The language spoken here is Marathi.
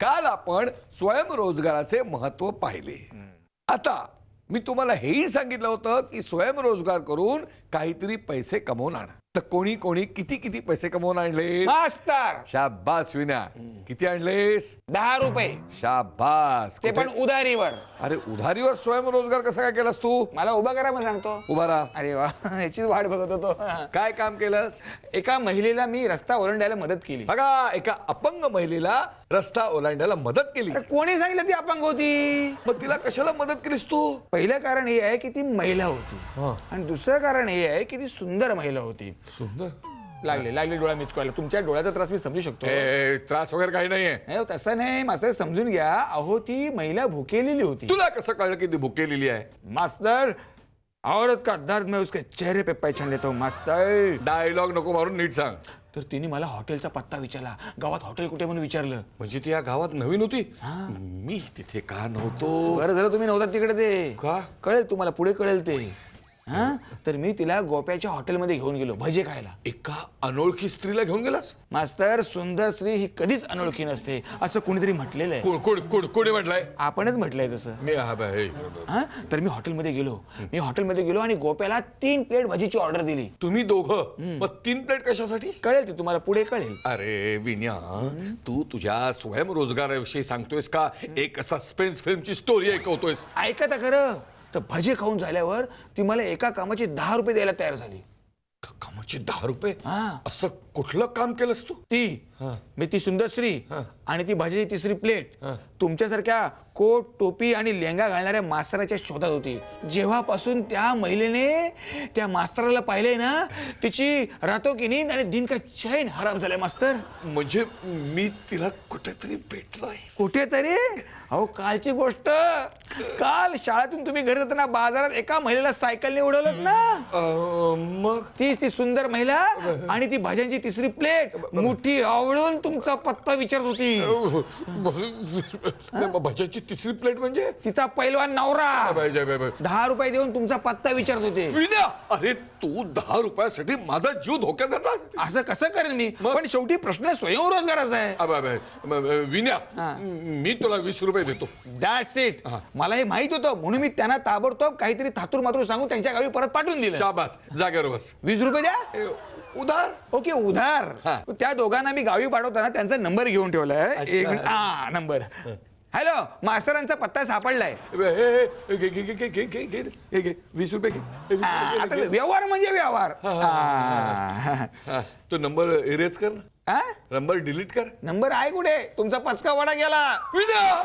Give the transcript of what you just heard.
काल आपण स्वयंरोजगाराचे महत्व पाहिले. आता मी तुम्हाला हेही सांगितलं होतं की स्वयंरोजगार करून काहीतरी पैसे कमवून आणा. तर कोणी कोणी किती किती पैसे कमवून आणले? मास्तर शाबास विना. किती आणलेस? 10 रुपये, शाबास. ते पण उधारीवर. अरे उधारीवर स्वयंरोजगार कसा काय केलास तू? मला उभा करा मग सांगतो. उभा राहा. अरे वा, याचीच वाट बघत होतो. काय काम केलंस? एका महिलेला मी रस्ता ओलांडायला मदत केली. बघा, एका अपंग महिलेला रस्ता ओलांडायला मदत केली. अरे कोणी सांगितलं ती अपंग होती? मग तिला कशाला मदत केलीस तू? पहिलं कारण हे आहे की ती महिला होती, आणि दुसरं कारण हे आहे की ती सुंदर महिला होती. सुंदर. लागले डोळा मिचकायला. तुमच्या डोळ्याचा त्रास मी समजू शकतो. त्रास वगैरे काही नाहीये. नाही, तसं नाही, मास्तर समजून घ्या. अहो ती महिला भुकेलेली होती. तुला कसं कळलं की ती भुकेलेली आहे? मास्तर, औरत का दर्द मैं उसके चेहरे पे पहचान लेता हूँ मास्तर. डायलॉग नको मारून नीट सांग. तर तिने मला हॉटेलचा पत्ता विचारला. गावात हॉटेल कुठे म्हणून विचारलं. म्हणजे ती या गावात नवीन होती? मी तिथे का नव्हतो? बरं झालं तुम्ही नव्हता तिकडे. ते का? कळेल तुम्हाला, पुढे कळेल ते. तर मी तिला गोप्याच्या हॉटेलमध्ये घेऊन गेलो भजे खायला. एका अनोळखी स्त्रीला घेऊन गेलास? मास्तर, सुंदर स्त्री ही कधीच अनोळखी नसते असं कोणीतरी म्हटलेलं आहे. कोण कोण कोण कोणी म्हटलंय? आपणच म्हटलंय तसं. मी तर मी हॉटेलमध्ये गेलो आणि गोप्याला 3 प्लेट भजीची ऑर्डर दिली. तुम्ही दोघं? मग 3 प्लेट कशासाठी? कळेल ते तुम्हाला, पुढे कळेल. अरे विन्या, तू तुझ्या स्वयंरोजगाराविषयी सांगतोयस का एक सस्पेन्स फिल्मची स्टोरी ऐकवतोयस? ऐका तर खरं. तर भजे खाऊन झाल्यावर ती मला एका कामाचे 10 रुपये द्यायला तयार झाली. कामाचे 10 रुपये? हा. असं कुठलं काम केलंस तू? मी ती सुंदर स्त्री आणि ती भाजीची तिसरी प्लेट तुमच्यासारख्या कोट, टोपी आणि लेंगा घालणाऱ्या मास्तराच्या शोधात होती. जेव्हापासून त्या महिलेने त्या मास्तराला पाहिले ना, तिची रातो की नींद आणि दिन का चैन हराम झालाय मास्तर. म्हणजे मी तिला कुठेतरी भेटलोय. कुठेतरी? अहो, कालची गोष्ट. काल शाळेतून तुम्ही घरी जाताना बाजारात एका महिलेला सायकलने उडवलं ना. मग ती सुंदर महिला आणि ती भाज्यांची तिसरी प्लेट मुठी आवळून तुमचा पत्ता विचारत होती. भाज्याची तिसरी प्लेट म्हणजे? तिचा पैलवान नवरा 10 रुपये देऊन तुमचा पत्ता विचारत होते. विन्या, अरे तू 10 रुपयासाठी माझा जीव धोक्यात घातलास? असं कसं करेन मी? पण शेवटी प्रश्न स्वयंरोजगाराचा आहे. विन्या, मी तुला 20 रुपये देतो. That's it. मला हे माहित होतं, म्हणून मी त्यांना ताबडतोब काहीतरी थातूर मातूर सांगून त्यांच्या गावी परत पाठवून दिलं. शाबास, जागेवर बस. 20 रुपये द्या. उधार? ओके, उधार. त्या दोघांना मी गावी पाठवताना त्यांचा नंबर घेऊन ठेवलाय. एक मिनिट. नंबर. हॅलो, मास्तरांचा पत्ता सापडलाय. 20 रुपये घे. आता व्यवहार म्हणजे व्यवहार. तो नंबर इरेज कर ना. नंबर डिलीट कर. नंबर आहे कुठे? तुमचा पचका वडा गेला. विन्या,